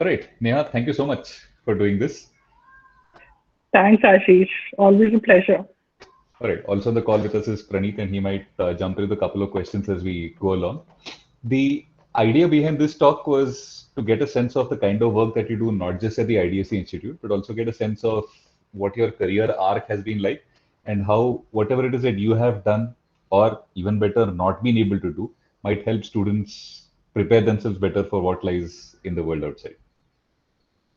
All right, Neha, thank you so much for doing this. Thanks, Ashish. Always a pleasure. All right, also on the call with us is Praneeth, and he might jump into a couple of questions as we go along. The idea behind this talk was to get a sense of the kind of work that you do, not just at the IDFC Institute, but also get a sense of what your career arc has been like and how whatever it is that you have done, or even better, not been able to do, might help students prepare themselves better for what lies in the world outside.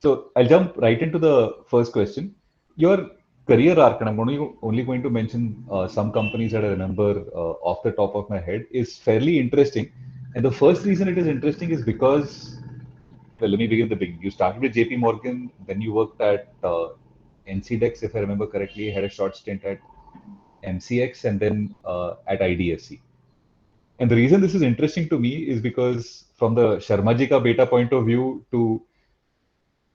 So I'll jump right into the first question. Your career arc, and I'm only going to mention some companies that I remember off the top of my head, is fairly interesting. And the first reason it is interesting is because, well, let me begin at the beginning. You started with JP Morgan, then you worked at NCDEX, if I remember correctly, had a short stint at MCX, and then at IDFC. And the reason this is interesting to me is because, from the Sharma ji ka beta point of view, to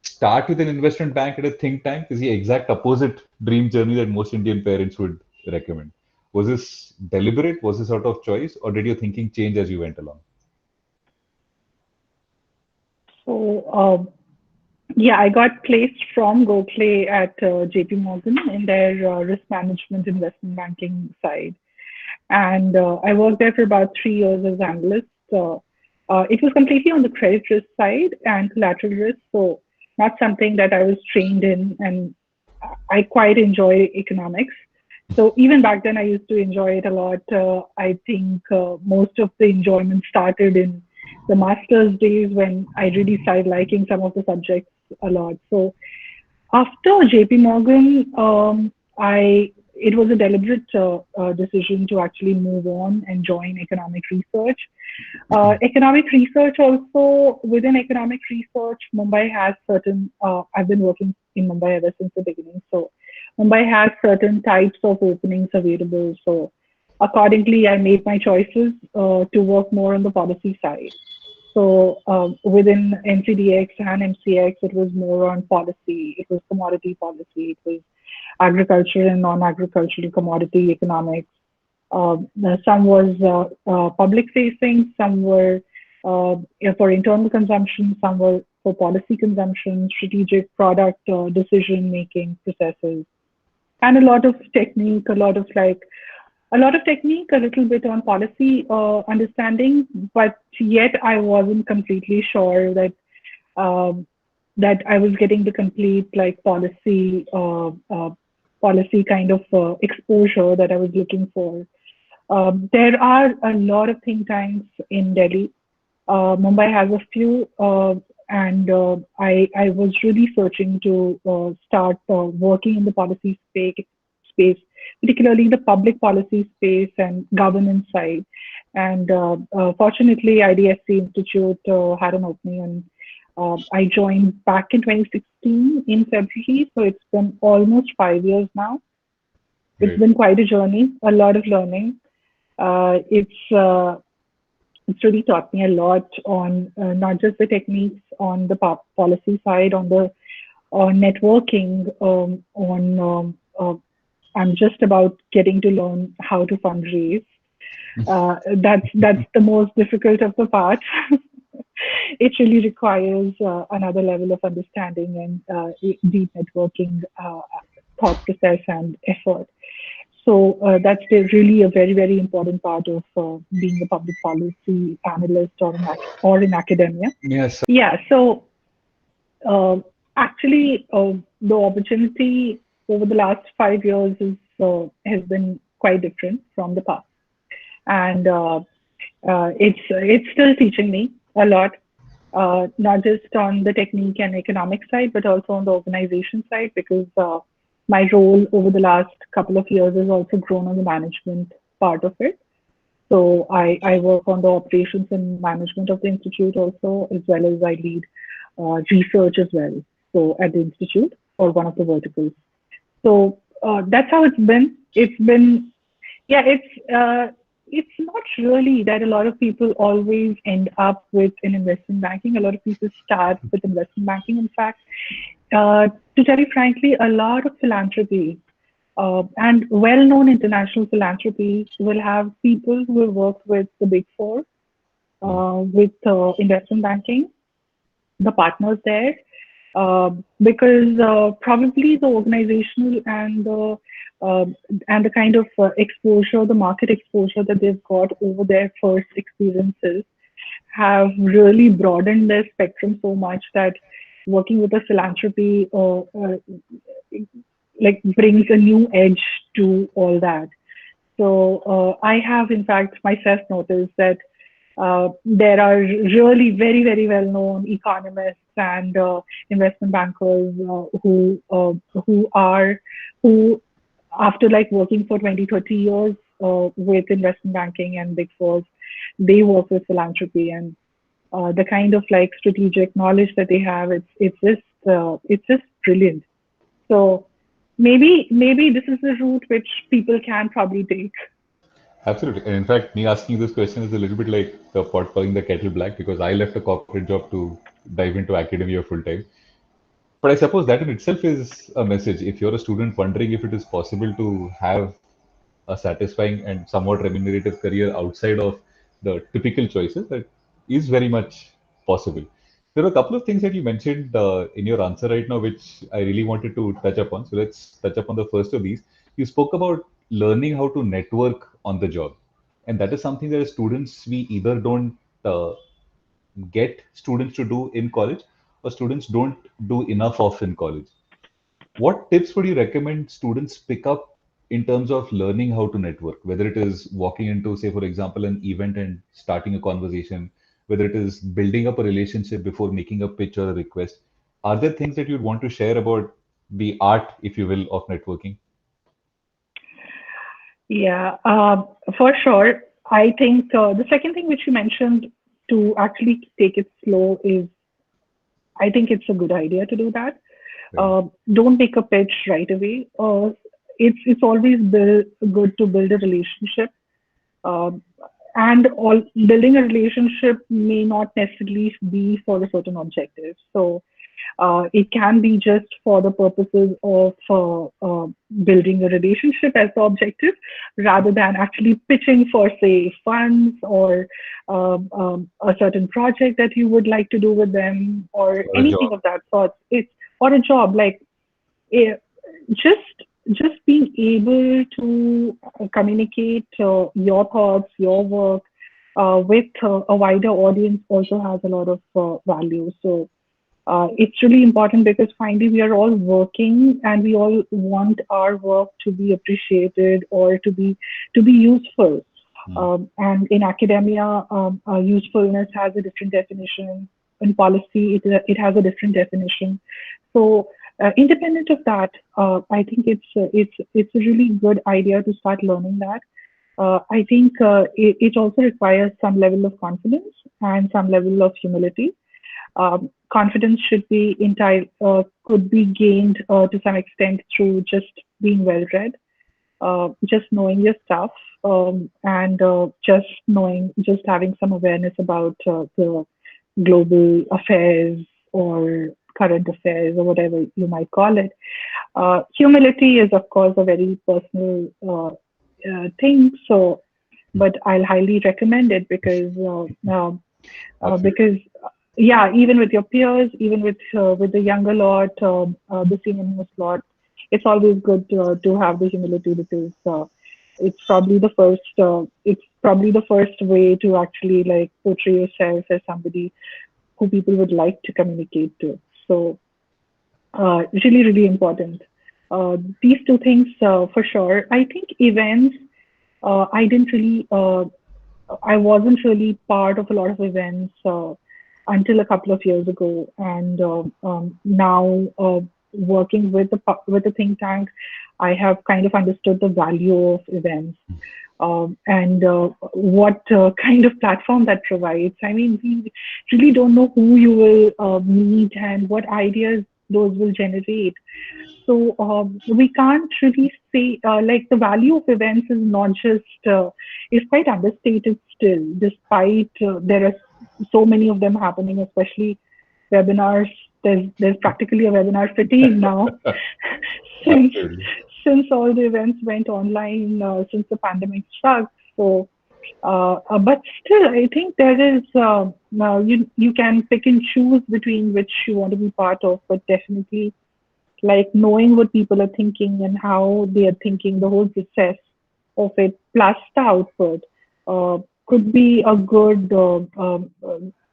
start with an investment bank at a think tank is the exact opposite dream journey that most Indian parents would recommend. Was this deliberate? Was this out of choice? Or did your thinking change as you went along? So, yeah, I got placed from Gokhale at JP Morgan in their risk management investment banking side. And I worked there for about 3 years as analyst. It was completely on the credit risk side and collateral risk, so not something that I was trained in, and I quite enjoy economics. So even back then, I used to enjoy it a lot. I think most of the enjoyment started in the master's days when I really started liking some of the subjects a lot. So after JP Morgan, I it was a deliberate decision to actually move on and join economic research. Economic research also, within economic research, Mumbai has certain, I've been working in Mumbai ever since the beginning. So Mumbai has certain types of openings available. So accordingly, I made my choices to work more on the policy side. So within NCDX and MCX, it was more on policy. It was commodity policy. It was agriculture and non-agricultural commodity economics. Some was public facing, some were for internal consumption, some were for policy consumption, strategic product decision making processes, and a lot of technique, a lot of technique, a little bit on policy understanding, but yet I wasn't completely sure um, that I was getting the complete like policy kind of exposure that I was looking for. There are a lot of think tanks in Delhi. Mumbai has a few, and I was really searching to start working in the policy space, particularly the public policy space and governance side. And fortunately, IDFC Institute had an opening, and I joined back in 2016 in February. So it's been almost 5 years now. It's Great. been quite a journey, a lot of learning. It's really taught me a lot on not just the techniques on the policy side, on the networking, on I'm just about getting to learn how to fundraise. That's the most difficult of the part. It really requires another level of understanding and deep networking thought process and effort. So that's really a very, very important part of being a public policy analyst or in academia. Yes. Yeah, so uh, actually, the opportunity over the last 5 years has been quite different from the past, and it's still teaching me a lot, not just on the technique and economic side, but also on the organization side, because my role over the last couple of years has also grown on the management part of it. So I work on the operations and management of the institute also, as well as I lead research as well. So at the institute or one of the verticals. So that's how it's been. Yeah, it's not really that a lot of people always end up with an investment banking. A lot of people start with investment banking. In fact, to tell you frankly, a lot of philanthropy and well-known international philanthropy will have people who have worked with the big four, with investment banking. the partners there, because probably the organizational uh, and the kind of exposure, the market exposure that they've got over their first experiences have really broadened their spectrum so much that working with a philanthropy like brings a new edge to all that. So I have, in fact, myself noticed that there are really very well known economists and investment bankers who are who after like working for 20-30 years with investment banking and big fours, they work with philanthropy, and the kind of like strategic knowledge that they have, it's just brilliant. So maybe this is the route which people can probably take. Absolutely. And in fact, me asking this question is a little bit like the pot calling the kettle black because I left a corporate job to dive into academia full time. But I suppose that in itself is a message. If you're a student wondering if it is possible to have a satisfying and somewhat remunerative career outside of the typical choices, that is very much possible. There are a couple of things that you mentioned in your answer right now, which I really wanted to touch upon. So let's touch upon the first of these. You spoke about learning how to network on the job. And that is something that as students, we either don't get students to do in college or students don't do enough of in college. What tips would you recommend students pick up in terms of learning how to network? Whether it is walking into, say, for example, an event and starting a conversation, whether it is building up a relationship before making a pitch or a request. Are there things that you'd want to share about the art, if you will, of networking? Yeah, for sure. I think the second thing which you mentioned, to actually take it slow, is I think it's a good idea to do that. Right. Don't make a pitch right away. It's always good to build a relationship, uh, and all building a relationship may not necessarily be for a certain objective. So it can be just for the purposes of building a relationship as the objective, rather than actually pitching for, say, funds or a certain project that you would like to do with them or Or a anything job. of that sort. It's or a job like eh, just just being able to communicate your thoughts, your work with a wider audience also has a lot of value. So it's really important because finally we are all working and we all want our work to be appreciated or to be useful. Hmm. And in academia, usefulness has a different definition. In policy, it has a different definition. So, independent of that, I think it's a really good idea to start learning that. I think it also requires some level of confidence and some level of humility. Confidence could be gained to some extent through just being well read, just knowing your stuff, and just having some awareness about the global affairs or current affairs or whatever you might call it. Humility is, of course, a very personal thing. So, but I'll highly recommend it Absolutely. because yeah, even with your peers, even with the younger lot, the senior most lot, it's always good to have the humility because it's probably the first way to actually like portray yourself as somebody who people would like to communicate to. So really important. These two things for sure. I think events. I didn't really. I wasn't really part of a lot of events until a couple of years ago, and now working with the think tank, I have kind of understood the value of events and what kind of platform that provides. I mean, we really don't know who you will meet and what ideas those will generate. So we can't really say like the value of events is not just is quite understated still, despite there are so many of them happening, especially webinars. There's practically a webinar fatigue now since Absolutely. since all the events went online since the pandemic struck. So But still, I think there is now you can pick and choose between which you want to be part of, but definitely like knowing what people are thinking and how they are thinking, the whole process of it plus the output uh, could be a good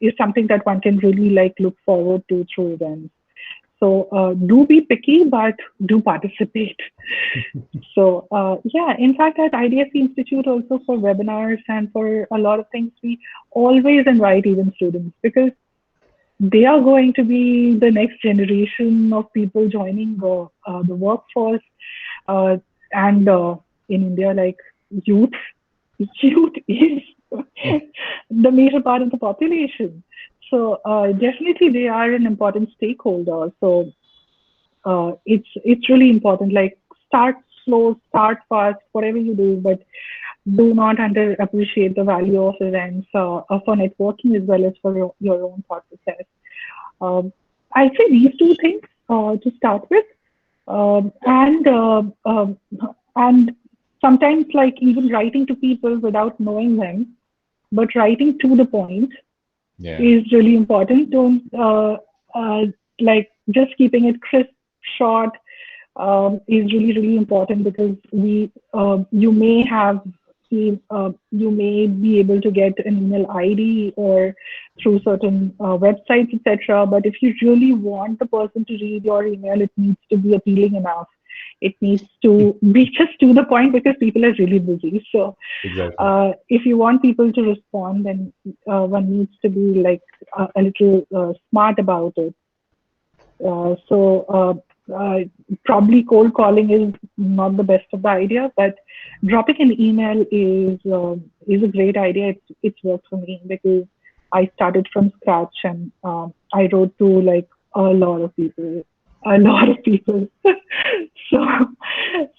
is something that one can really like look forward to through events. So do be picky, but do participate. So yeah, in fact, at IDFC Institute also for webinars and for a lot of things, we always invite even students because they are going to be the next generation of people joining the workforce. Uh, and in India, like youth, youth is the major part of the population. So definitely they are an important stakeholder. So it's really important. Like start slow, start fast, whatever you do, but do not underappreciate the value of events for networking as well as for your own thought process. I'd say these two things to start with, and sometimes like even writing to people without knowing them, but writing to the point Yeah, is really important. Don't like just keeping it crisp, short is really really important because we you may have you may be able to get an email ID or through certain websites, etc. But if you really want the person to read your email, it needs to be appealing enough. It needs to be just to the point because people are really busy. So exactly. if you want people to respond, then one needs to be like a little smart about it. So probably cold calling is not the best of the idea, but dropping an email is a great idea. It's worked for me because I started from scratch and I wrote to like a lot of people, a lot of people.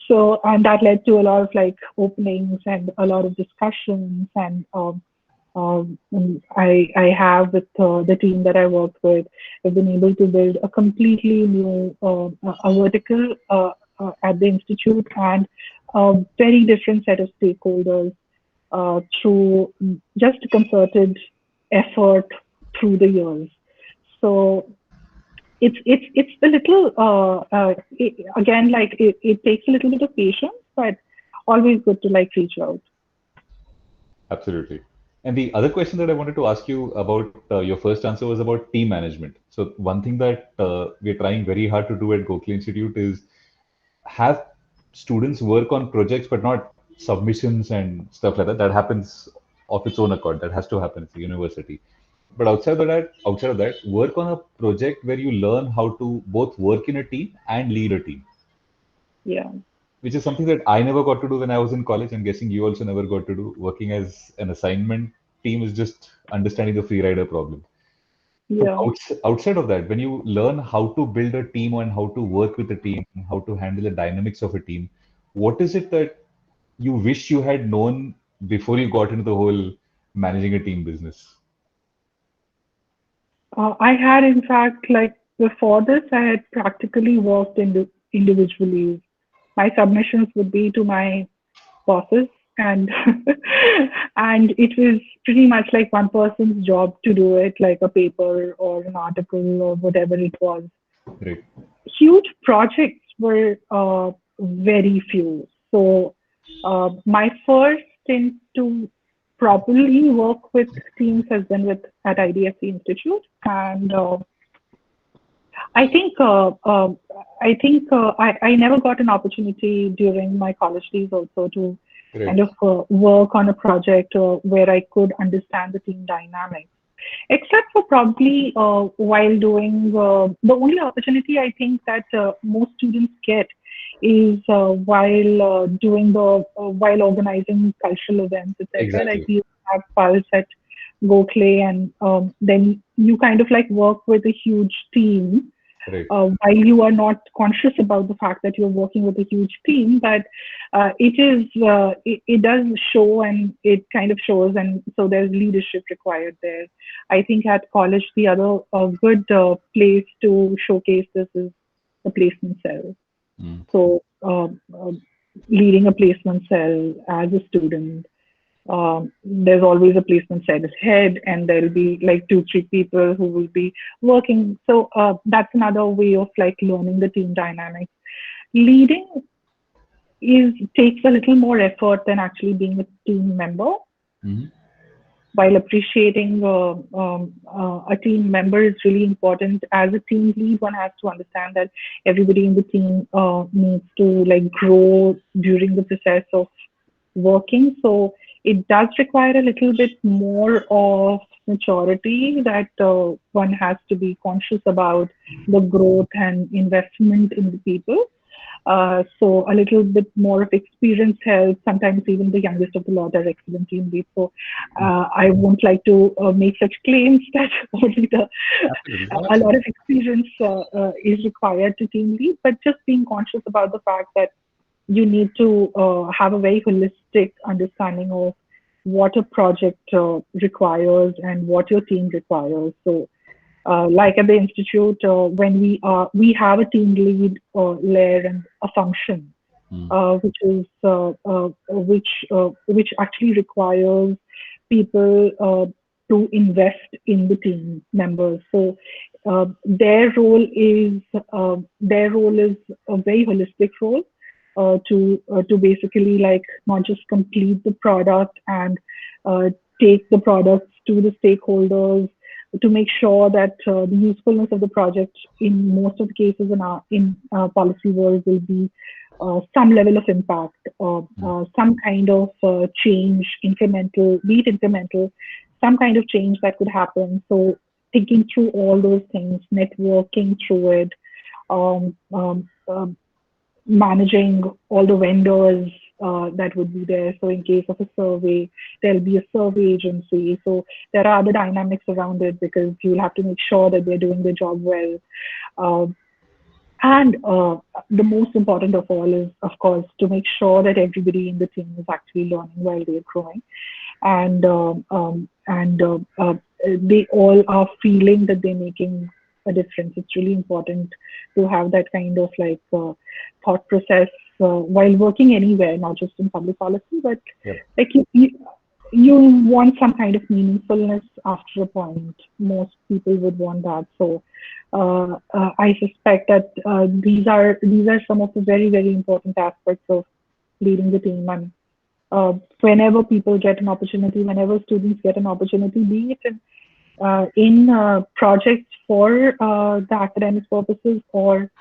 so and that led to a lot of like openings and a lot of discussions and I have with the team that I worked with, I've been able to build a completely new a vertical at the institute and a very different set of stakeholders through just a concerted effort through the years. So it's a little again like it takes a little bit of patience, but always good to like reach out. Absolutely. And the other question that I wanted to ask you about your first answer was about team management. So one thing that we're trying very hard to do at Gokhale Institute is have students work on projects, but not submissions and stuff like that. That happens of its own accord. That has to happen. It's a university. But outside of that, work on a project where you learn how to both work in a team and lead a team, Yeah, which is something that I never got to do when I was in college. I'm guessing you also never got to do. Working as an assignment team is just understanding the free rider problem. But yeah. outside of that, when you learn how to build a team and how to work with a team, how to handle the dynamics of a team, what is it that you wish you had known before you got into the whole managing a team business? I had, in fact, like before this, I had practically worked individually. My submissions would be to my bosses, and and it was pretty much like one person's job to do it, like a paper or an article or whatever it was. Right. Huge projects were very few. So my first stint to properly work with teams has been with at IDFC Institute, and I think I never got an opportunity during my college days also to kind Right. of work on a project where I could understand the team dynamics. Except for probably while doing the only opportunity I think that most students get is while organizing cultural events, etc. Like Exactly. we have Pulse at Gokhale, and then you kind of like work with a huge team Right. while you are not conscious about the fact that you're working with a huge team, but it does show and it kind of shows, and so there's leadership required there. I think at college the other good place to showcase this is the placement cell. Mm. So leading a placement cell as a student. There's always a policeman said head, and there'll be like 2, 3 people who will be working. So that's another way of like learning the team dynamics. Leading is takes a little more effort than actually being a team member. Mm-hmm. While appreciating a team member is really important, as a team lead, one has to understand that everybody in the team needs to like grow during the process of working. So it does require a little bit more of maturity, that one has to be conscious about the growth and investment in the people. So a little bit more of experience helps. Sometimes even the youngest of the lot are excellent team leads. So I won't like to make such claims that only Absolutely. a lot Absolutely. of experience is required to team lead, but just being conscious about the fact that you need to have a very holistic understanding of what a project requires and what your team requires. So like at the institute, when we have a team lead layer and a function, Mm. which actually requires people to invest in the team members. So their role is a very holistic role, to basically like not just complete the product and uh, take the products to the stakeholders, to make sure that the usefulness of the project in most of the cases in policy world will be some level of impact, Mm. some kind of change, incremental, be it incremental, some kind of change that could happen. So thinking through all those things, networking through it, um, um, um, managing all the vendors that would be there. So in case of a survey, there'll be a survey agency. So there are other dynamics around it, because you'll have to make sure that they're doing the job well. Um, and the most important of all is, of course, to make sure that everybody in the team is actually learning while they're growing, and they all are feeling that they're making a difference. It's really important to have that kind of like thought process while working anywhere, not just in public policy, but Yep. like you want some kind of meaningfulness after a point. Most people would want that. So I suspect that these are some of the very important aspects of leading the team. And whenever people get an opportunity, whenever students get an opportunity, be it in projects for the academic purposes or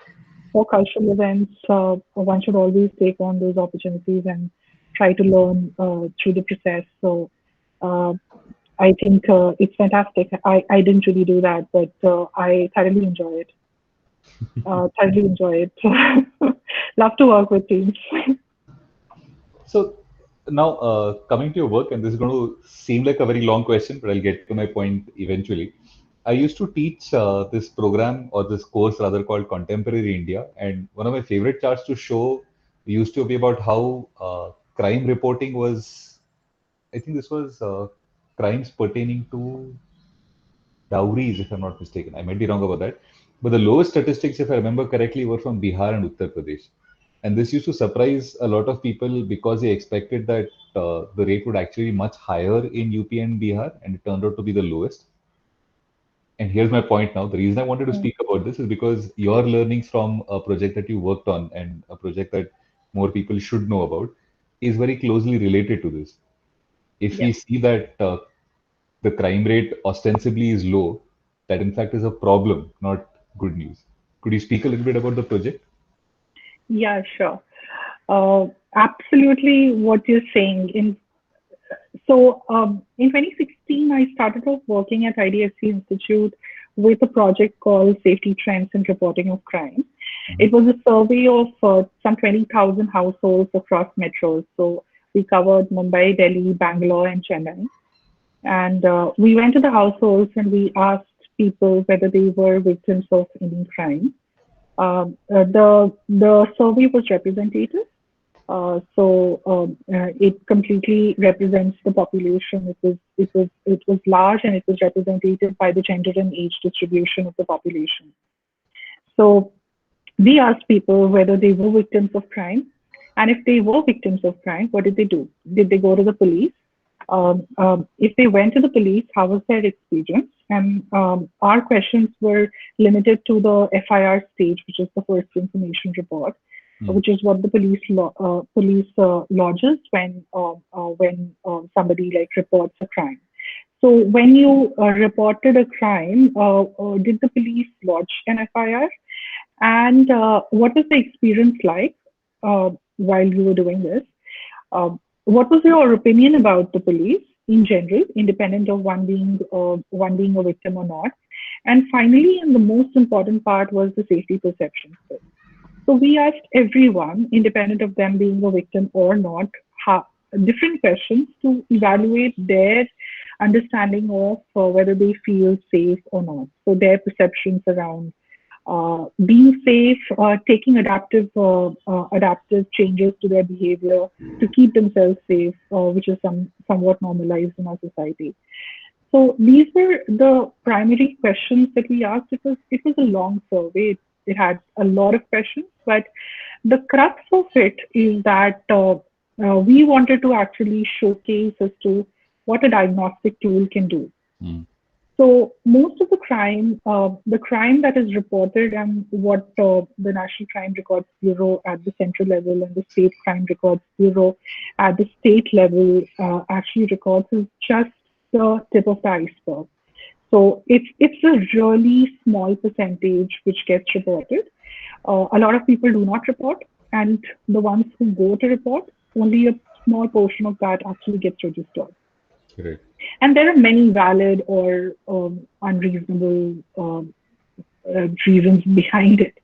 for cultural events, one should always take on those opportunities and try to learn through the process. So uh, I think it's fantastic. I didn't really do that, but I thoroughly enjoy it. Thoroughly enjoy it. Love to work with teams. So now, coming to your work, and this is going to seem like a very long question, but I'll get to my point eventually. I used to teach this program or this course rather called Contemporary India, and one of my favorite charts to show used to be about how crime reporting was. I think this was crimes pertaining to dowries, if I'm not mistaken. I might be wrong about that. But the lowest statistics, if I remember correctly, were from Bihar and Uttar Pradesh. And this used to surprise a lot of people because they expected that the rate would actually be much higher in UP and Bihar, and it turned out to be the lowest. And here's my point now. The reason I wanted to Mm, speak about this is because your learnings from a project that you worked on and a project that more people should know about is very closely related to this. If yeah. we see that the crime rate ostensibly is low, that in fact is a problem, not good news. Could you speak a little bit about the project? Yeah, sure. Uh, Absolutely what you're saying. In 2016, I started off working at IDFC Institute with a project called Safety Trends and Reporting of Crime. Mhm. It was a survey of some 20,000 households across metros. So we covered Mumbai, Delhi, Bangalore, and Chennai. And we went to the households and we asked people whether they were victims of any crime. The survey was representative, it completely represents the population. It was large, and it was representative by the gender and age distribution of the population. So we asked people whether they were victims of crime, and if they were victims of crime, what did they do? Did they go to the police? If they went to the police, how was their experience? And our questions were limited to the FIR stage, which is the first information report, which is what the police lodges when somebody like reports a crime. So when you reported a crime, did the police lodge an FIR? And what was the experience like while you were doing this? What was your opinion about the police in general, independent of one being a victim or not? And finally, and the most important part was the safety perception. So we asked everyone, independent of them being a victim or not, different questions to evaluate their understanding of whether they feel safe or not. So their perceptions around being safe, taking adaptive changes to their behavior to keep themselves safe, which is somewhat normalized in our society. So these were the primary questions that we asked. It was a long survey. It had a lot of questions, but the crux of it is that we wanted to actually showcase as to what a diagnostic tool can do. So most of the crime that is reported and what the National Crime Records Bureau at the central level and the State Crime Records Bureau at the state level actually records is just the tip of the iceberg. So it's a really small percentage which gets reported. A lot of people do not report, and the ones who go to report, only a small portion of that actually gets registered. Right. And there are many valid or unreasonable reasons behind it.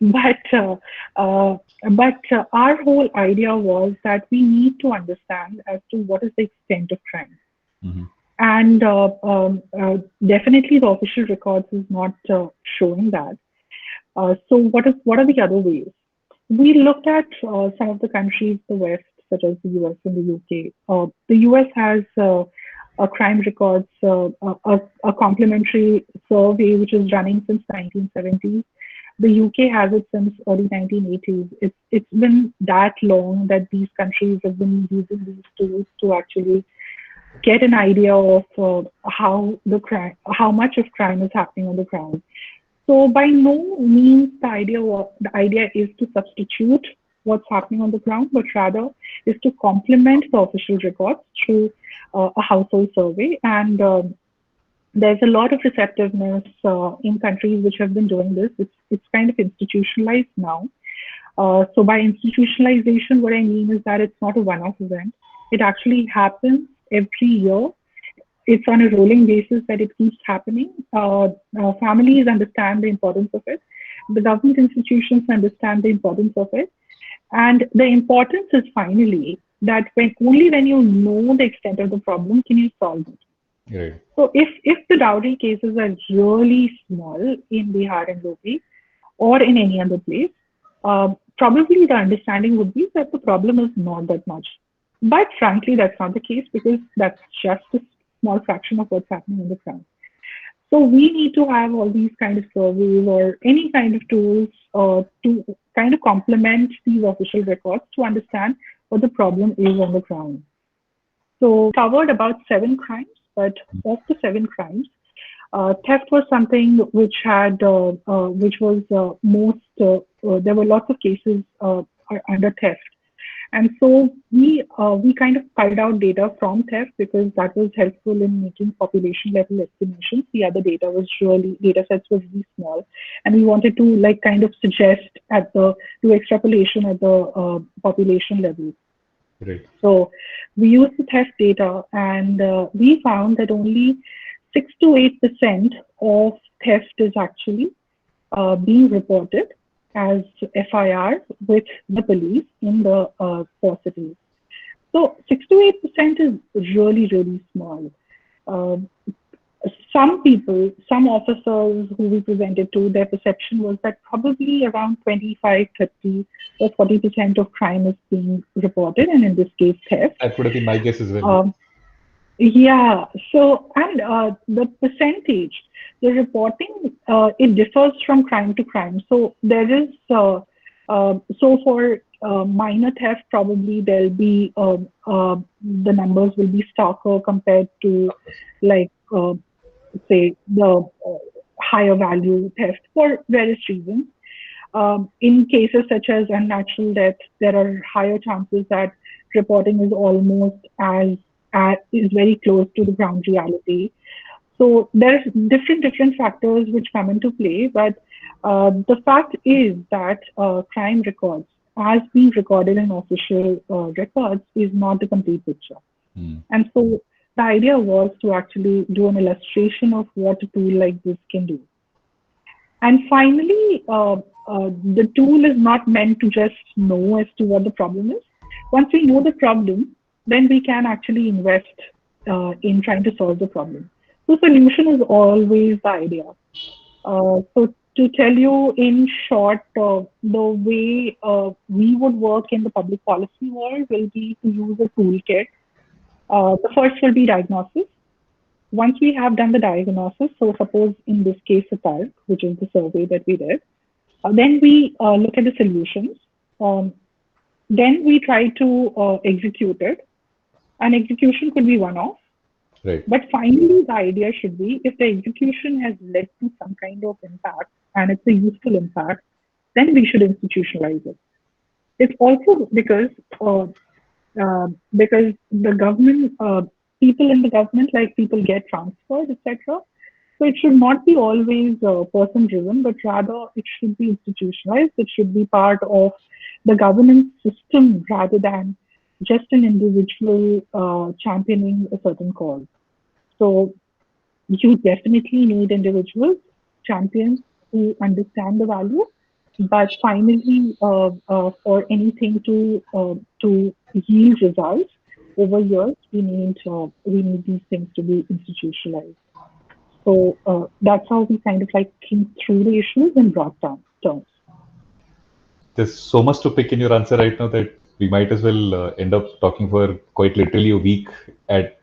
But our whole idea was that we need to understand as to what is the extent of crime. And definitely the official records is not showing that. So what are the other ways? We looked at some of the countries, the West, such as the US and the UK. The US has a crime records, a complementary survey which is running since 1970s. The UK has it since early 1980s. It's been that long that these countries have been using these tools to actually get an idea of how much of crime is happening on the ground. So by no means the idea is to substitute what's happening on the ground, but rather is to complement the official records through a household survey. And there's a lot of receptiveness in countries which have been doing this. It's kind of institutionalized now. So by institutionalization, what I mean is that it's not a one-off event. It actually happens every year. It's on a rolling basis that it keeps happening. Families understand the importance of it. The government institutions understand the importance of it. And the importance is finally that only when you know the extent of the problem can you solve it. Right. So if the dowry cases are really small in Bihar and UP or in any other place, probably the understanding would be that the problem is not that much. But frankly, that's not the case because that's just a small fraction of what's happening on the ground. So we need to have all these kind of surveys or any kind of tools to kind of complement these official records to understand what the problem is on the ground. So covered about 7 crimes, but of the 7 crimes, theft was something which was most. There were lots of cases under theft. And so we kind of culled out data from theft because that was helpful in making population level estimations. The other data sets were really small, and we wanted to kind of suggest do extrapolation at the population level. Right. So we used the theft data, and we found that only 6 to 8% of theft is actually being reported as FIR with the police in the 4 cities. So 6 to 8% is really, really small. Some officers who we presented to, their perception was that probably around 25, 30 or 40% of crime is being reported, and in this case, theft. That would have been my guess as well. Yeah. So, and the percentage, the reporting, it differs from crime to crime. So there is, so for minor theft, probably there'll be the numbers will be starker compared to like say the higher value theft for various reasons. In cases such as unnatural death, there are higher chances that reporting is almost as is very close to the ground reality. So there's different factors which come into play, but the fact is that crime records, as being recorded in official records, is not the complete picture. Hmm. And so the idea was to actually do an illustration of what a tool like this can do. And finally, the tool is not meant to just know as to what the problem is. Once we know the problem, then we can actually invest in trying to solve the problem. So solution is always the idea. So to tell you in short, the way we would work in the public policy world will be to use a toolkit. The first will be diagnosis. Once we have done the diagnosis, so suppose in this case, a TARC, which is the survey that we did, then we look at the solutions. Um, then we try to execute it. An execution could be one off, Right. but finally, the idea should be if the execution has led to some kind of impact and it's a useful impact, then we should institutionalize it. It's also because the government, people in the government, like people get transferred, etc. So it should not be always person driven, but rather it should be institutionalized. It should be part of the governance system rather than just an individual championing a certain cause. So you definitely need individuals, champions who understand the value. But finally, for anything to yield results over years, we need these things to be institutionalized. So that's how we kind of like think through the issues in broad terms. There's so much to pick in your answer right now that we might as well end up talking for quite literally a week at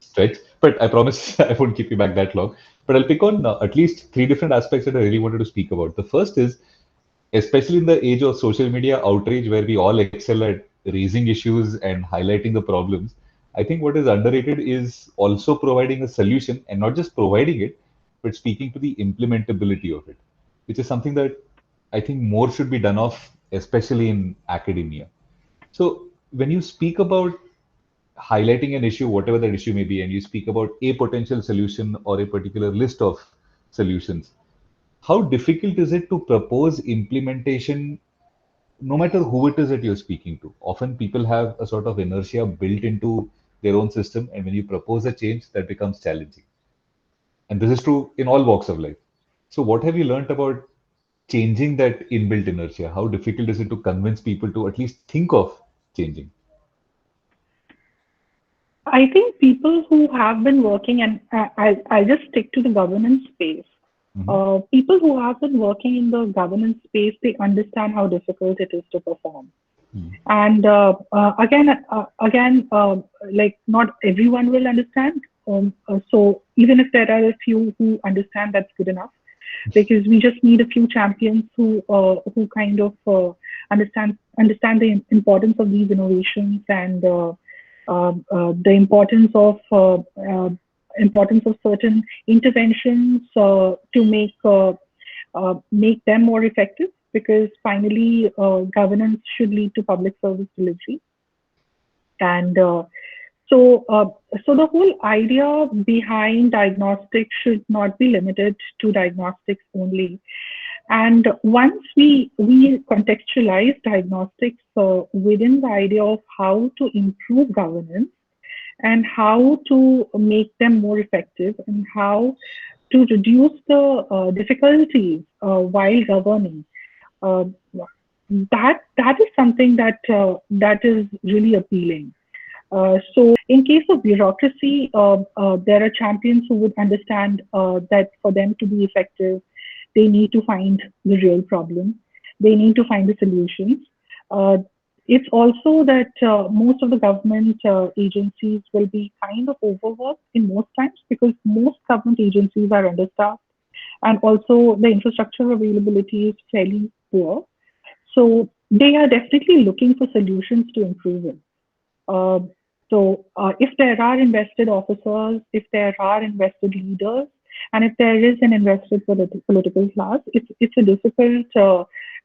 stretch. But I promise I won't keep you back that long. But I'll pick on at least three different aspects that I really wanted to speak about. The first is, especially in the age of social media outrage, where we all excel at raising issues and highlighting the problems, I think what is underrated is also providing a solution and not just providing it, but speaking to the implementability of it, which is something that I think more should be done of, especially in academia. So when you speak about highlighting an issue, whatever that issue may be, and you speak about a potential solution or a particular list of solutions, how difficult is it to propose implementation no matter who it is that you're speaking to? Often people have a sort of inertia built into their own system, and when you propose a change, that becomes challenging. And this is true in all walks of life. So, what have you learned about changing that inbuilt inertia? How difficult is it to convince people to at least think of changing? I think people who have been working, and I'll just stick to the governance space. Hmm. People who have been working in the governance space, they understand how difficult it is to perform. And like not everyone will understand. So even if there are a few who understand, that's good enough because we just need a few champions who kind of understand the importance of these innovations and the importance of certain interventions to make them more effective because finally governance should lead to public service delivery. And so, uh, so the whole idea behind diagnostics should not be limited to diagnostics only. And once we contextualize diagnostics within the idea of how to improve governance and how to make them more effective and how to reduce the difficulties while governing, uh, that is something that is really appealing. So, in case of bureaucracy, there are champions who would understand that for them to be effective, they need to find the real problem. They need to find the solutions. Uh, it's also that most of the government agencies will be kind of overworked in most times because most government agencies are understaffed and also the infrastructure availability is fairly poor. So they are definitely looking for solutions to improve it. Uh, so if there are invested officers, if there are invested leaders, and if there is an invested political class, it's a difficult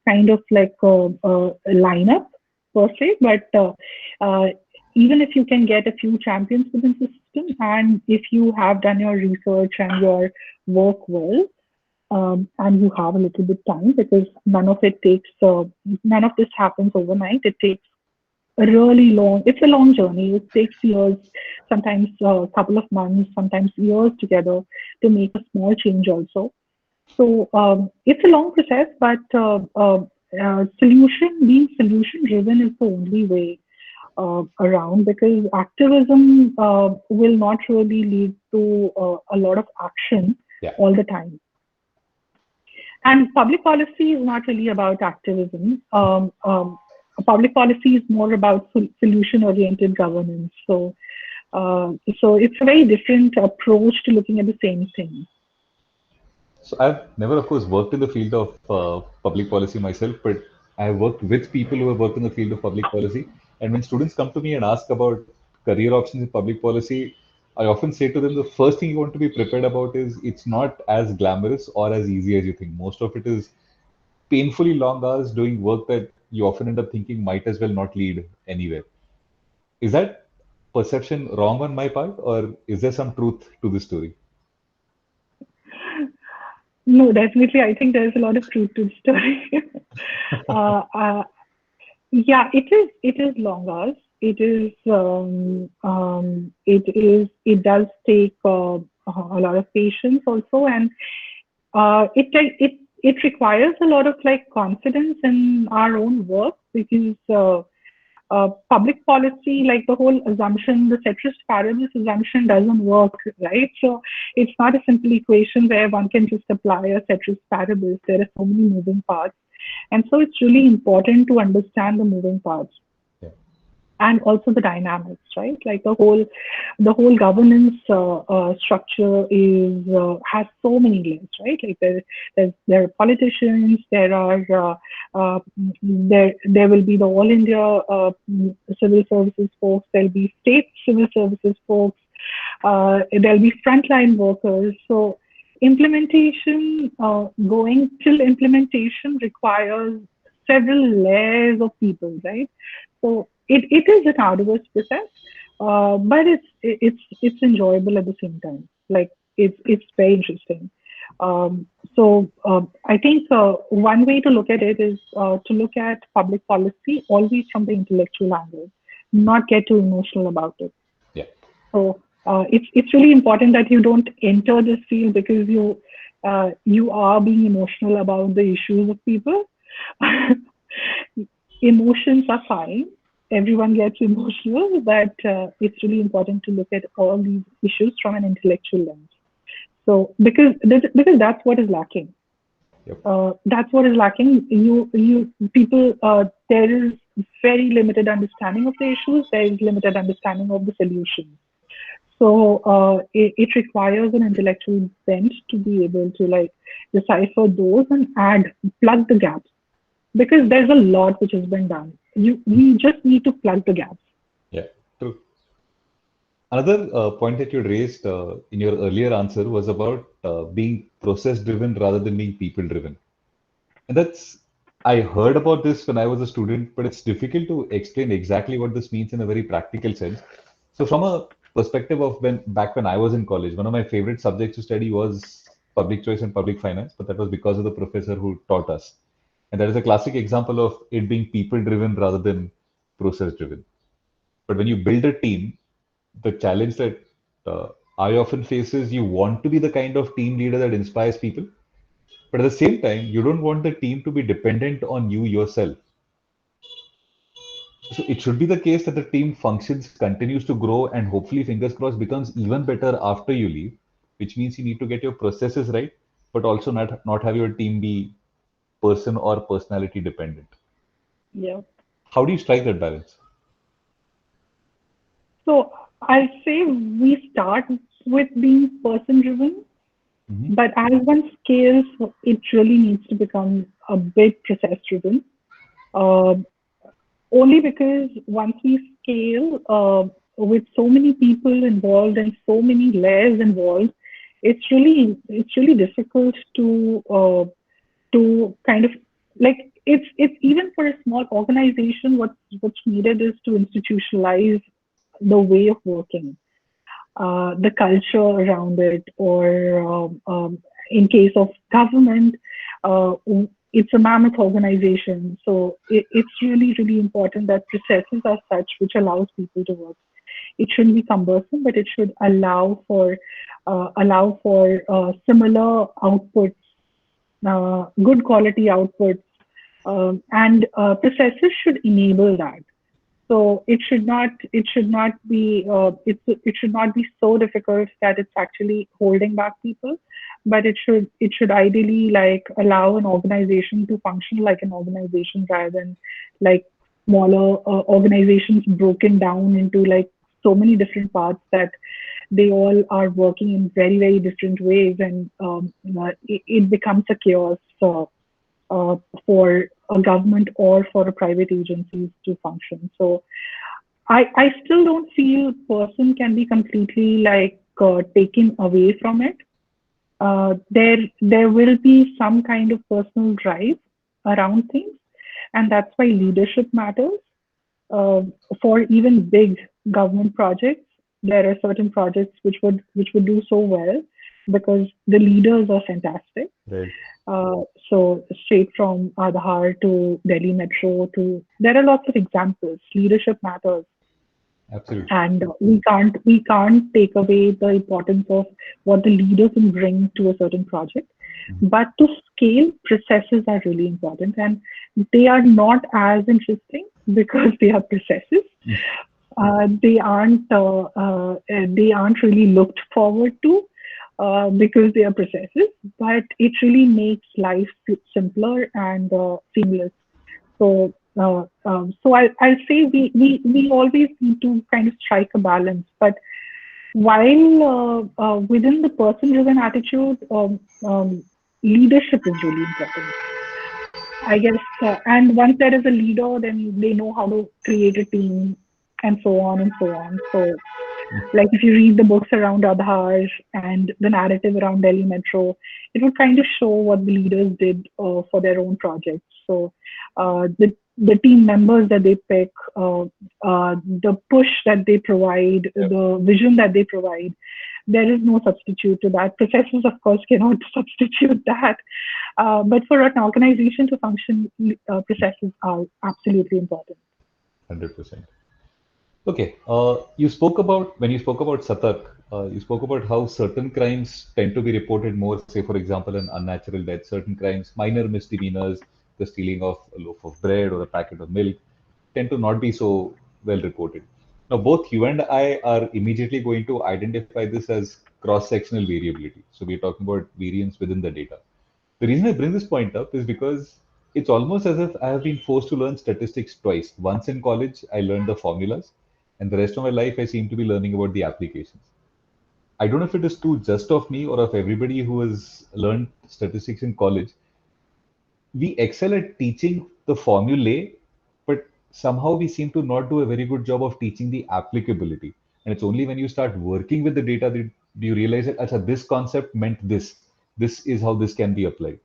kind of like lineup per se. But uh, even if you can get a few champions within the system, and if you have done your research and your work well, and you have a little bit time, because none of this happens overnight. It takes a really long, it's a long journey. It takes years, sometimes a couple of months, sometimes years together to make a small change also. So it's a long process, but being solution driven is the only way around, because activism will not really lead to a lot of action Yeah. all the time. And public policy is not really about activism. Public policy is more about solution-oriented governance. So it's a very different approach to looking at the same thing. So I've never, of course, worked in the field of public policy myself, but I have worked with people who have worked in the field of public policy. And when students come to me and ask about career options in public policy, I often say to them, the first thing you want to be prepared about is it's not as glamorous or as easy as you think. Most of it is painfully long hours doing work that you often end up thinking might as well not lead anywhere. Is that perception wrong on my part, or is there some truth to this story? No, definitely, I think there's a lot of truth to the story. uh, uh, yeah, it is. It is long hours. It is. It is. It does take a lot of patience also, and it requires a lot of like confidence in our own work, because public policy, like the whole assumption, the ceteris paribus assumption doesn't work, right? So it's not a simple equation where one can just apply a ceteris paribus. There are so many moving parts. And so it's really important to understand the moving parts Yeah. and also the dynamics, right? Like the whole governance structure is has so many layers, right? Like there are politicians, there will be the all India civil services folks, there'll be state civil services folks, there'll be frontline workers. So implementation, going till implementation requires several layers of people, right? So it is an arduous process, but it's enjoyable at the same time. Like it's very interesting. I think one way to look at it is to look at public policy always from the intellectual angle, not get too emotional about it. Yeah. So it's really important that you don't enter this field because you are being emotional about the issues of people. Emotions are fine. Everyone gets emotional, but it's really important to look at all these issues from an intellectual lens. So because that's what is lacking. Yep. That's what is lacking. You people there is very limited understanding of the issues. There is limited understanding of the solutions. So it requires an intellectual bent to be able to like decipher those and plug the gaps, because there's a lot which has been done. We just need to plug the gaps. Yeah. True. Another point that you raised in your earlier answer was about being process driven rather than being people driven. And I heard about this when I was a student, but it's difficult to explain exactly what this means in a very practical sense. So, from a perspective of back when I was in college, one of my favorite subjects to study was public choice and public finance, but that was because of the professor who taught us. And that is a classic example of it being people driven rather than process driven. But when you build a team, the challenge that I often face is you want to be the kind of team leader that inspires people, but at the same time, you don't want the team to be dependent on you yourself. So it should be the case that the team functions, continues to grow, and hopefully, fingers crossed, becomes even better after you leave, which means you need to get your processes right, but also not have your team be person or personality dependent. Yeah. How do you strike that balance? So I'll say we start with being person driven, Hmm. but as one scales, it really needs to become a bit process driven. Uh, Only because once we scale with so many people involved and so many layers involved, it's really difficult to kind of like it's even for a small organization. What's needed is to institutionalize the way of working, the culture around it, or in case of government, uh, it's a mammoth organization. So it's really, really important that processes are such which allows people to work. It shouldn't be cumbersome, but it should allow for similar outputs, good quality outputs, and processes should enable that. So it should not be so difficult that it's actually holding back people, but it should ideally like allow an organization to function like an organization rather than like smaller organizations broken down into like so many different parts that they all are working in very, very different ways, and it becomes a chaos uh, for a government or for a private agencies to function. So I still don't feel person can be completely like taken away from it. There will be some kind of personal drive around things, and that's why leadership matters. Uh, for even big government projects, there are certain projects which would do so well because the leaders are fantastic. Right. So straight from Aadhaar to Delhi Metro to there are lots of examples. Leadership matters, Absolutely. and we can't take away the importance of what the leader can bring to a certain project. Mhm. But to scale, processes are really important, and they are not as interesting because they are processes. Mhm. They aren't really looked forward to because they are processes, but it really makes life simpler and seamless. So I'll say we always need to kind of strike a balance. But while within the person-driven attitude, leadership is really important. I guess, and once there is a leader, then they know how to create a team and so on and so on. So like if you read the books around Aadhaar and the narrative around Delhi Metro, it would kind of show what the leaders did for their own projects. So the team members that they pick, the push that they provide, Yep. the vision that they provide, there is no substitute to that. Processes, of course, cannot substitute that. But for an organization to function, processes are absolutely important. 100%. Okay. When you spoke about Satak, you spoke about how certain crimes tend to be reported more, say, for example, an unnatural death, certain crimes, minor misdemeanors, the stealing of a loaf of bread or a packet of milk, tend to not be so well reported. Now, both you and I are immediately going to identify this as cross-sectional variability. So we're talking about variance within the data. The reason I bring this point up is because it's almost as if I have been forced to learn statistics twice. Once in college, I learned the formulas, and the rest of my life, I seem to be learning about the applications. I don't know if it is true just of me or of everybody who has learned statistics in college. We excel at teaching the formulae, but somehow we seem to not do a very good job of teaching the applicability. And it's only when you start working with the data that you realize that "Acha, this concept meant this. This is how this can be applied."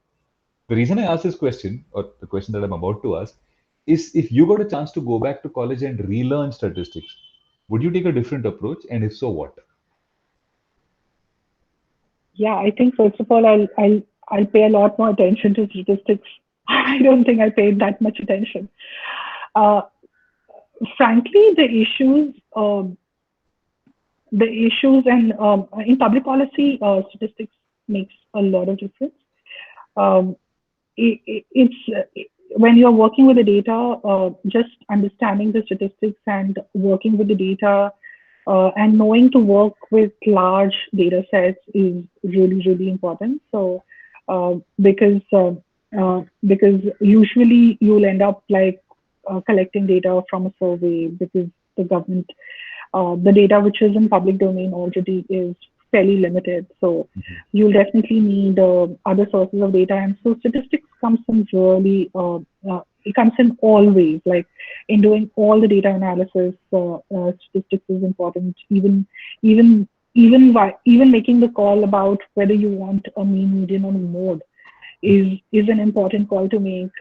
The reason I ask this question, or the question that I'm about to ask, is if you got a chance to go back to college and relearn statistics, would you take a different approach? And if so, what? Yeah, I think first of all, I'll pay a lot more attention to statistics. I don't think I paid that much attention. Uh, Frankly, the issues and in public policy, statistics makes a lot of difference. Um, it's when you're working with the data, just understanding the statistics and working with the data and knowing to work with large data sets is really, really important. So, because usually you'll end up like collecting data from a survey because the government, the data which is in public domain already is fairly limited. So Mhm. you'll definitely need other sources of data. And so statistics comes in really it comes in all ways. Like in doing all the data analysis, statistics is important. Even even making the call about whether you want a mean, median, or mode is an important call to make,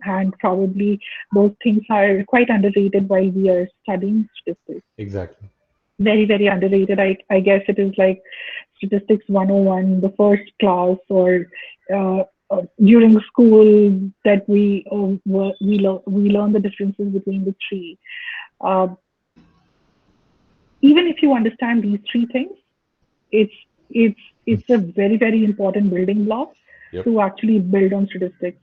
and probably those things are quite underrated while we are studying statistics. Exactly. Very underrated. I guess it is like statistics 101, the first class, or during school that we learn the differences between the three. Uh, Even if you understand these three things, it's it's a very important building block Yep. to actually build on statistics.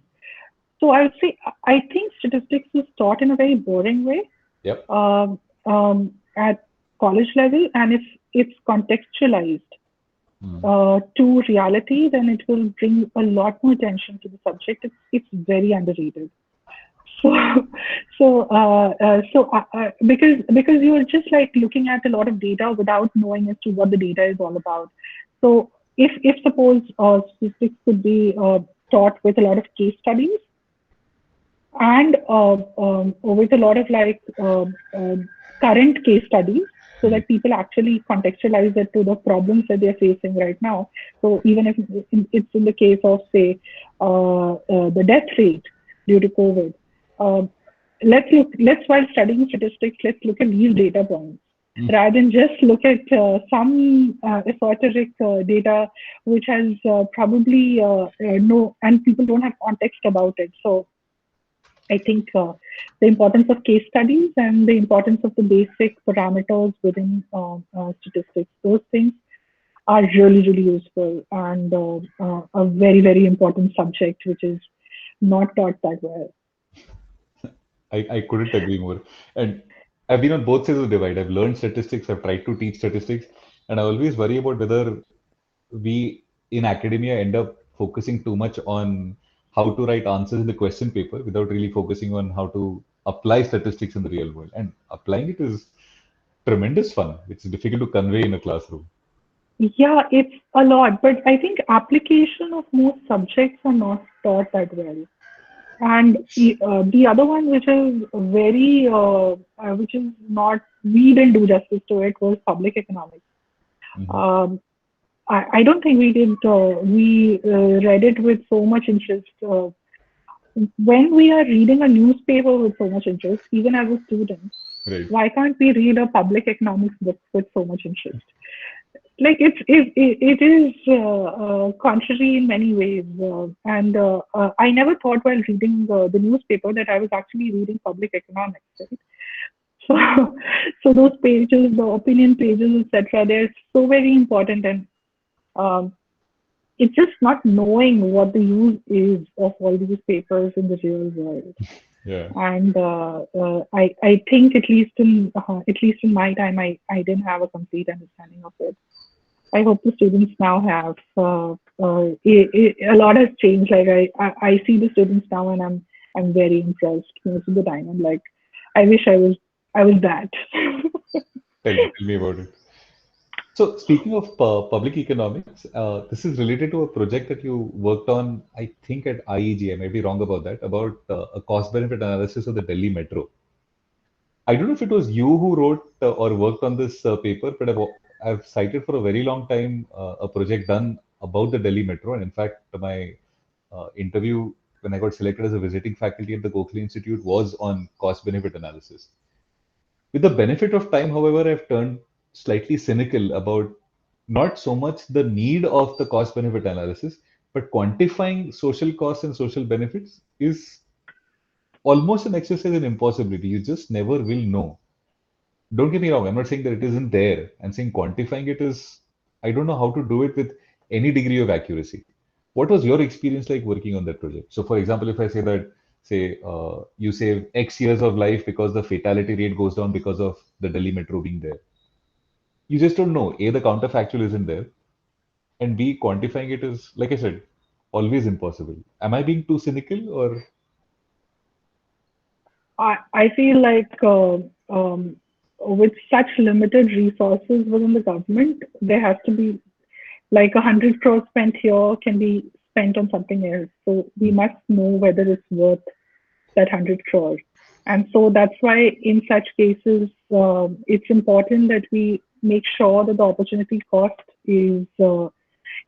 So I would say I think statistics is taught in a very boring way, Yep. at college level, and if it's contextualized Mm. to reality, then it will bring a lot more attention to the subject. It's very underrated. So, because you are just like looking at a lot of data without knowing as to what the data is all about. So, if suppose statistics could be taught with a lot of case studies and with a lot of like current case studies, so Mm. that people actually contextualize it to the problems that they're facing right now. So even if it's in the case of say the death rate due to COVID, uh, let's while studying statistics, let's look at these data points Mm. rather than just look at some esoteric data which has probably no, and people don't have context about it. So I think the importance of case studies and the importance of the basic parameters within statistics, those things are really useful, and a very important subject which is not taught that well. I couldn't agree more. And I've been on both sides of the divide. I've learned statistics, I've tried to teach statistics, and I always worry about whether we in academia end up focusing too much on how to write answers in the question paper without really focusing on how to apply statistics in the real world. And applying it is tremendous fun. It's difficult to convey in a classroom. Yeah, it's a lot, but I think application of most subjects are not taught that well. And the other one, which is not, we didn't do justice to it, was public economics. Mhm. Um, I don't think we did. We read it with so much interest. When we are reading a newspaper with so much interest, even as a student, Right. why can't we read a public economics book with so much interest? Like it is contrary in many ways, and I never thought while reading the newspaper that I was actually reading public economics, right? So, so those pages, the opinion pages, etc., they're so very important, and um, it's just not knowing what the use is of all these papers in the real world. Yeah. And I think at least in my time, I didn't have a complete understanding of it. I hope the students now have. A lot has changed. Like I see the students now, and I'm very impressed most of the time. I'm like, I wish I was that. Tell me about it. So, speaking of public economics, this is related to a project that you worked on, I think at IEG. I may be wrong about that, about a cost benefit analysis of the Delhi Metro. I don't know if it was you who wrote or worked on this paper, but I've cited for a very long time a project done about the Delhi Metro. And in fact, my interview when I got selected as a visiting faculty at the Gokhale Institute was on cost benefit analysis. With the benefit of time, however, I've turned slightly cynical about not so much the need of the cost benefit analysis, but quantifying social costs and social benefits is almost an exercise in impossibility. You just never will know. Don't get me wrong, I'm not saying that it isn't there. I'm saying quantifying it is, I don't know how to do it with any degree of accuracy. What was your experience like working on that project? So, for example, if I say that, say, you save X years of life because the fatality rate goes down because of the Delhi metro being there, you just don't know. A, the counterfactual isn't there, and B, quantifying it is, like I said, always impossible. Am I being too cynical or? I feel like with such limited resources within the government, there has to be like 100 crores spent here can be spent on something else. So we must know whether it's worth that 100 crore. And so that's why in such cases, it's important that we make sure that the opportunity cost is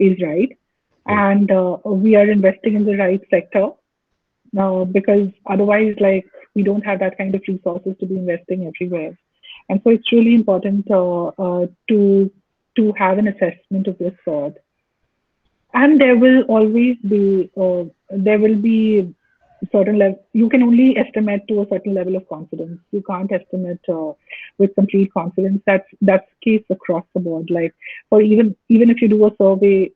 right, Correct. and we are investing in the right sector, because otherwise, like, we don't have that kind of resources to be investing everywhere. And so it's really important to have an assessment of this sort. And there will always be there will be certain level. You can only estimate to a certain level of confidence. You can't estimate with complete confidence. That's the case across the board. Like, or even if you do a survey,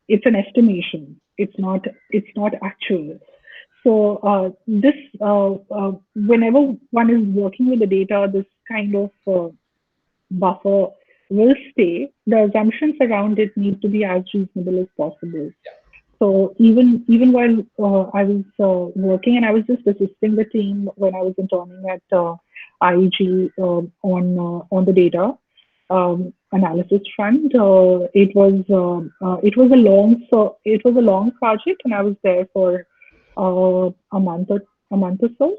it's an estimation. It's not actual. So this whenever one is working with the data, this kind of buffer will stay. The assumptions around it need to be as reasonable as possible. So even while I was working, and I was just assisting the team when I was interning at IEG on the data analysis front. It was a long project, and I was there for a month or so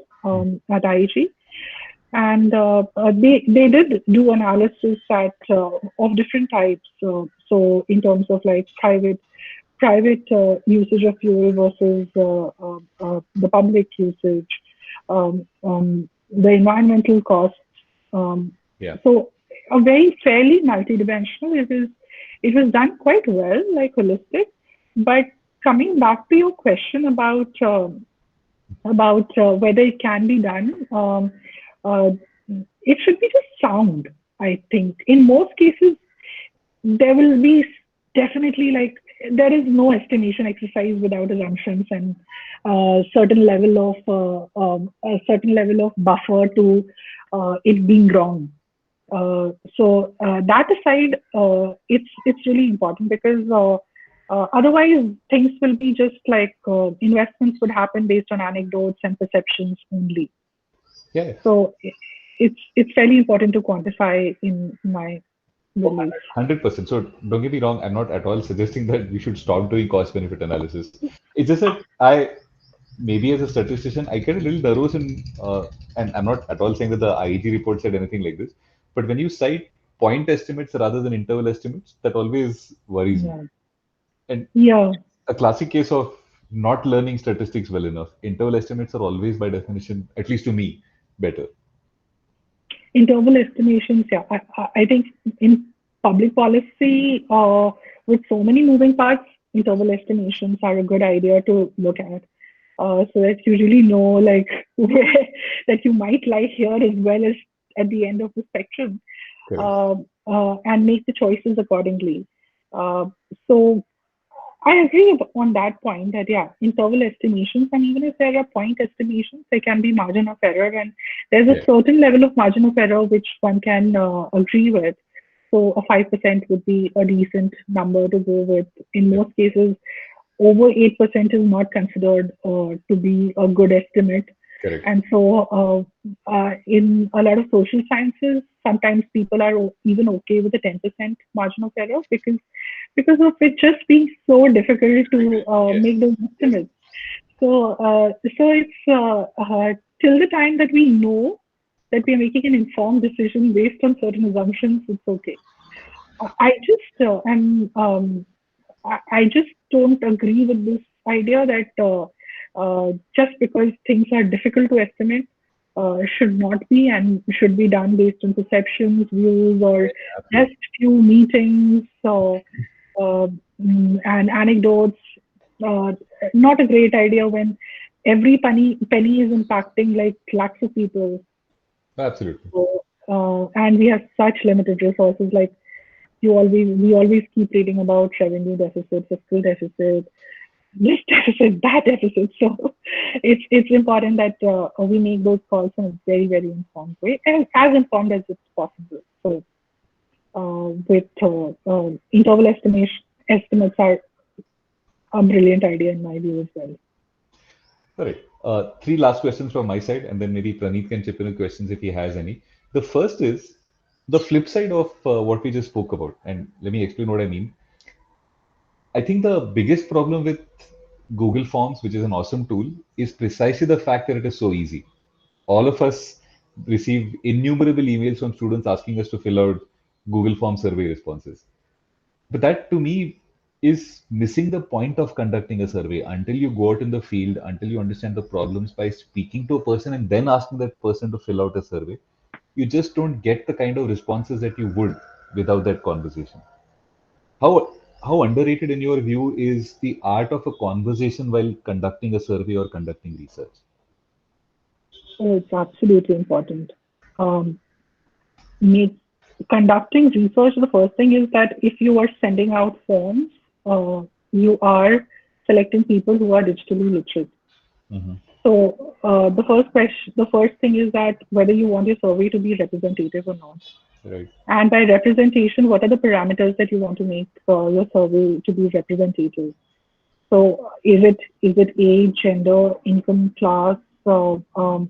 at IEG. And they did do analysis of different types. So in terms of like private usage of fuel versus the public usage, the environmental costs. Yeah. So a very fairly multidimensional. It was done quite well, like holistic. But coming back to your question about whether it can be done, uh, it should be just sound. I think in most cases there will be definitely, like, there is no estimation exercise without assumptions and a certain level of buffer to it being wrong. So that aside, it's really important because otherwise things will be just like investments would happen based on anecdotes and perceptions only. Yeah. So it's fairly important to quantify in my Oh, belief. 100%. So don't get me wrong, I'm not at all suggesting that we should stop doing cost benefit analysis. It's just that maybe as a statistician, I get a little nervous and I'm not at all saying that the IEG report said anything like this, but when you cite point estimates rather than interval estimates, that always worries me. Yeah. And Yeah. a classic case of not learning statistics well enough. Interval estimates are always, by definition, at least to me, better. Interval estimations, yeah. I think in public policy, with so many moving parts, interval estimations are a good idea to look at. So that you really know, like, where that you might lie here as well as at the end of the spectrum, Correct. uh, and make the choices accordingly. Uh, so I agree on that point that, yeah, interval estimations, and even if there are point estimations, there can be margin of error, and there's a Yeah. certain level of margin of error which one can agree with. So a 5% would be a decent number to go with. In Yeah. most cases, over 8% is not considered to be a good estimate. Correct. And so, in a lot of social sciences, sometimes people are even okay with a 10% margin of error because of it just being so difficult to Yes. make those Yes. estimates. So it's till the time that we know that we are making an informed decision based on certain assumptions, it's okay. I just am I just don't agree with this idea that just because things are difficult to estimate should not be, and should be done based on perceptions, views, or just Absolutely. few meetings uh, and anecdotes. Uh, Not a great idea when every penny is impacting like lakhs of people. Absolutely. So, and we have such limited resources. Like, we always keep reading about revenue deficit, fiscal deficit, this deficit, that deficit. So it's important that we make those calls in a very informed way, and as informed as it's possible. So with interval estimation estimates are a brilliant idea in my view as well. All right. Three last questions from my side, and then maybe Praneeth can chip in with questions if he has any. The first is the flip side of what we just spoke about, and let me explain what I mean. I think the biggest problem with Google Forms, which is an awesome tool, is precisely the fact that it is so easy. All of us receive innumerable emails from students asking us to fill out Google Form survey responses. But that to me is missing the point of conducting a survey until you go out in the field, until you understand the problems by speaking to a person and then asking that person to fill out a survey. You just don't get the kind of responses that you would without that conversation. How underrated in your view is the art of a conversation while conducting a survey or conducting research? Oh, it's absolutely important. Um, make, Conducting research, the first thing is that if you are sending out forms, you are selecting people who are digitally literate. Hmm. So the first thing is that whether you want your survey to be representative or not. Right. And by representation, what are the parameters that you want to make your survey to be representative? So is it age, gender, income, class,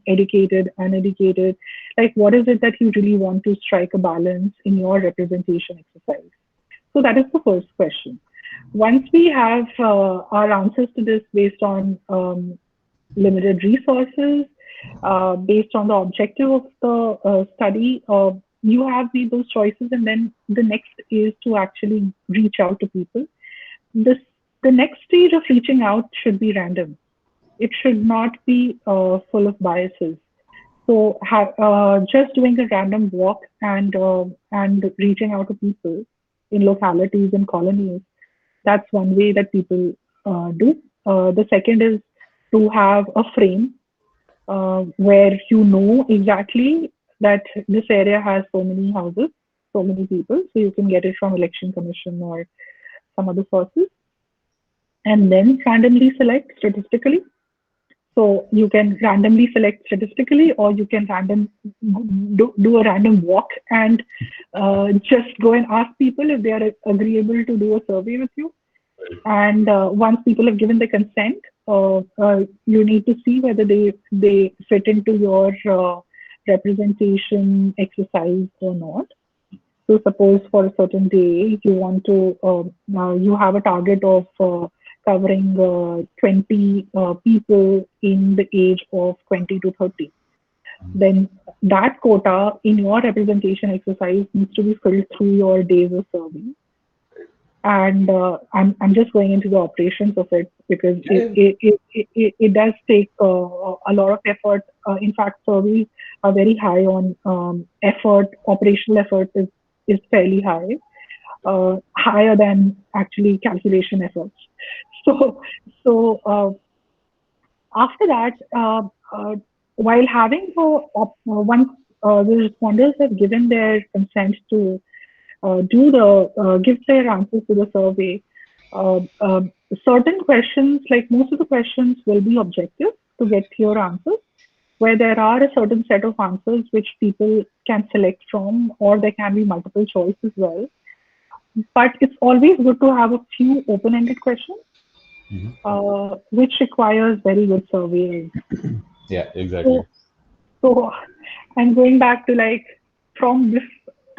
educated, uneducated? Like what is it that you really want to strike a balance in your representation exercise? So that is the first question. Once we have our answers to this based on limited resources, based on the objective of the study, you have made those choices, and then the next is to actually reach out to people. This The next stage of reaching out should be random. It should not be full of biases. So just doing a random walk and reaching out to people in localities and colonies, that's one way that people do. The second is to have a frame where you know exactly that this area has so many houses, so many people, so you can get it from election commission or some other sources, and then randomly select statistically. So you can randomly select statistically, or you can do a random walk and just go and ask people if they are agreeable to do a survey with you. And once people have given the consent, you need to see whether they fit into your representation exercise or not. So suppose for a certain day you want to, you have a target of covering 20 people in the age of 20 to 30. Then that quota in your representation exercise needs to be filled through your days of serving. And I'm just going into the operations of it because Yeah, it does take a lot of effort. In fact, surveys are very high on effort. Operational effort is fairly high, higher than actually calculation efforts. So after that, while having once the responders have given their consent to give their answers to the survey. Certain questions, like most of the questions, will be objective to get clear answers, where there are a certain set of answers which people can select from, or there can be multiple choice as well. But it's always good to have a few open-ended questions, which requires very good surveying. yeah, exactly. So, so I'm going back to like from this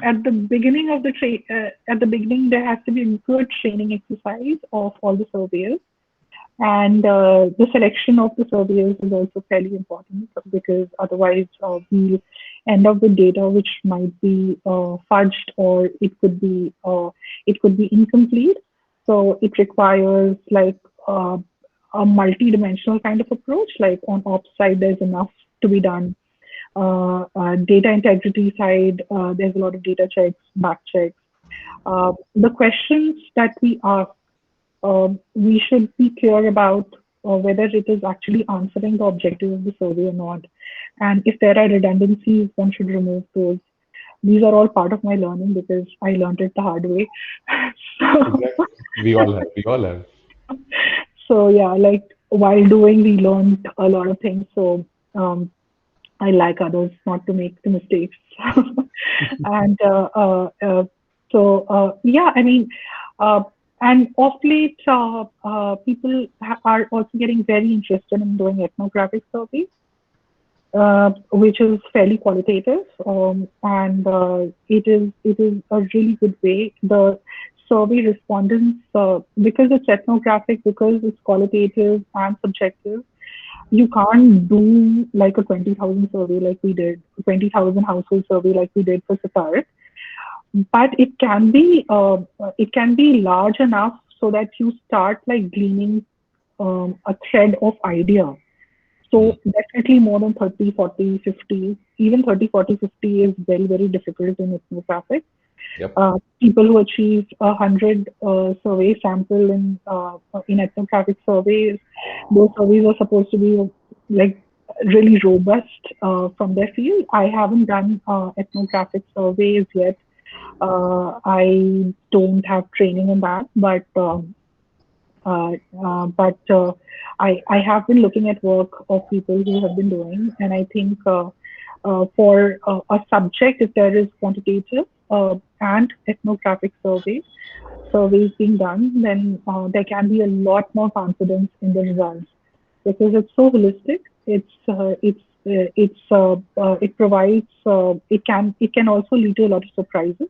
at the beginning of at the beginning there has to be a good training exercise of all the surveyors, and the selection of the surveyors is also fairly important because otherwise we'll end up with data which might be fudged, or it could be incomplete. So it requires like a multi-dimensional kind of approach. Like on ops side, there's enough to be done. Data integrity side, there's a lot of data checks, back checks. The questions that we ask, we should be clear about whether it is actually answering the objective of the survey or not. And if there are redundancies, one should remove those. These are all part of my learning because I learned it the hard way. so, Exactly. We all have. We all have. so yeah, like while doing, we learned a lot of things. So I like others not to make the mistakes. and yeah, I mean, uh, and of late, people are also getting very interested in doing ethnographic surveys, which is fairly qualitative, and it is a really good way. The survey respondents, because it's ethnographic, because it's qualitative and subjective, you can't do like a 20,000 survey like we did, 20,000 household survey like we did for Safari, but it can be large enough so that you start like gleaning a thread of idea. So definitely more than 30, 40, 50, even 30, 40, 50 is very, very difficult in ethnographic. Yep. People who achieve 100 survey sample in ethnographic surveys, those surveys are supposed to be like really robust from their field. I haven't done ethnographic surveys yet. I don't have training in that, but I have been looking at work of people who have been doing, and I think for a subject, if there is quantitative and ethnographic surveys being done, then there can be a lot more confidence in the results because it's so holistic. It provides it can also lead to a lot of surprises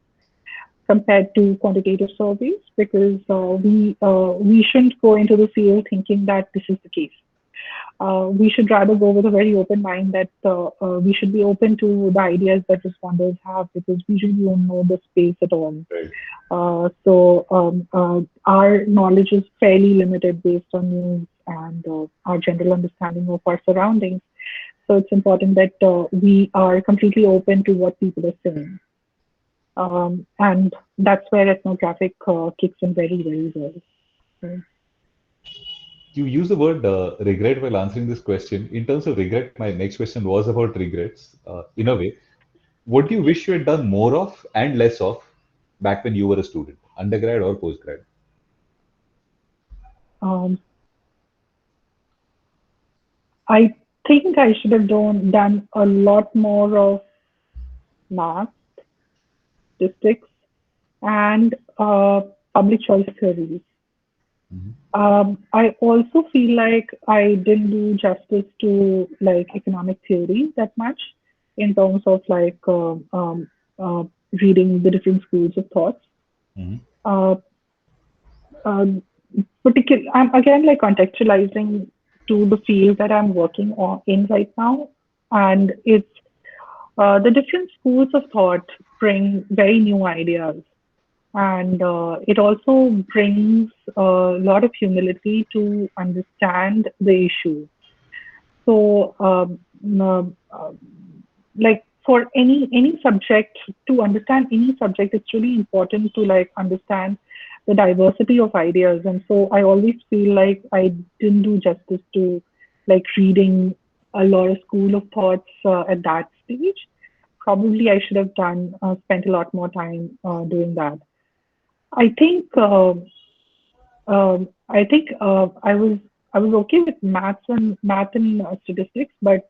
compared to quantitative surveys because we shouldn't go into the field thinking that this is the case. We should rather go with a very open mind that we should be open to the ideas that responders have because we really don't know the space at all. Right. Our knowledge is fairly limited based on news and our general understanding of our surroundings. So it's important that we are completely open to what people are saying. And that's where ethnographic kicks in very, very well. Right. You use the word regret while answering this question. In terms of regret, my next question was about regrets. In a way, what do you wish you had done more of and less of back when you were a student, undergrad or postgrad? Um, I think I should have done a lot more of math, statistics, and public choice theories. Mhm. I also feel like I didn't do justice to like economic theory that much in terms of like uh, reading the different schools of thoughts. Mhm. Uh, I'm again like contextualizing to the field that I'm working on in right now, and it's the different schools of thought bring very new ideas, and it also brings a lot of humility to understand the issue. So, like for any subject, to understand any subject, it's really important to like understand the diversity of ideas. And so, I always feel like I didn't do justice to like reading a lot of school of thoughts at that stage. Probably I should have done spent a lot more time doing that. I think I was okay with math and statistics, but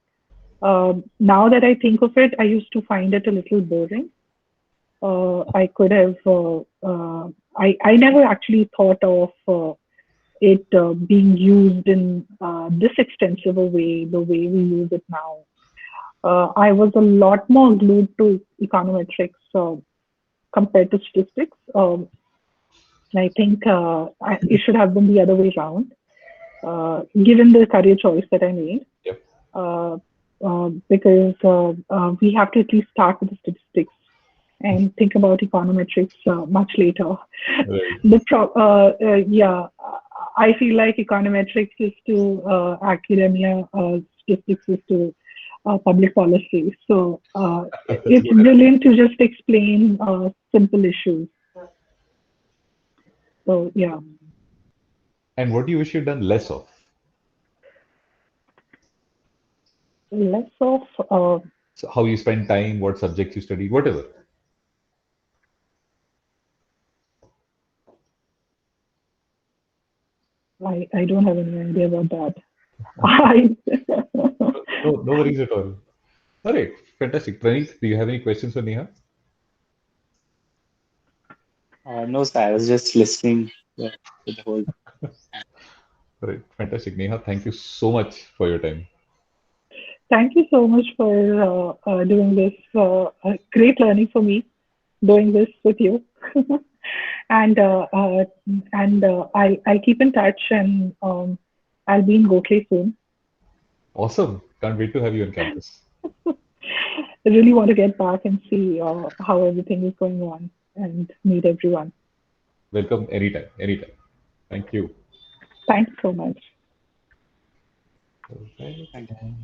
now that I think of it, I used to find it a little boring. I could have I never actually thought of it being used in this extensive a way, the way we use it now. I was a lot more glued to econometrics compared to statistics. I think it should have been the other way around, given the career choice that I made, Yep. because we have to at least start with the statistics and think about econometrics much later. Right. Yeah, I feel like econometrics is to academia, statistics is to public policy. So That's a it's good analogy. brilliant to just explain simple issues. So yeah, And what do you wish you'd done less of? less of So how you spend time, what subjects you studied, whatever. I don't have any idea about that. I No, no worries at all. All right, fantastic. Praneeth, do you have any questions for Neha? No, sir, I was just listening to the whole. All right, fantastic. Neha, thank you so much for your time. thank you so much for doing this. Great learning for me doing this with you. I'll keep in touch, and I'll be in Gokhale soon. Awesome. Can't wait to have you on campus. I really want to get back and see how everything is going on and meet everyone. Welcome anytime, anytime. Thank you. Thanks so much. Okay. Thank you.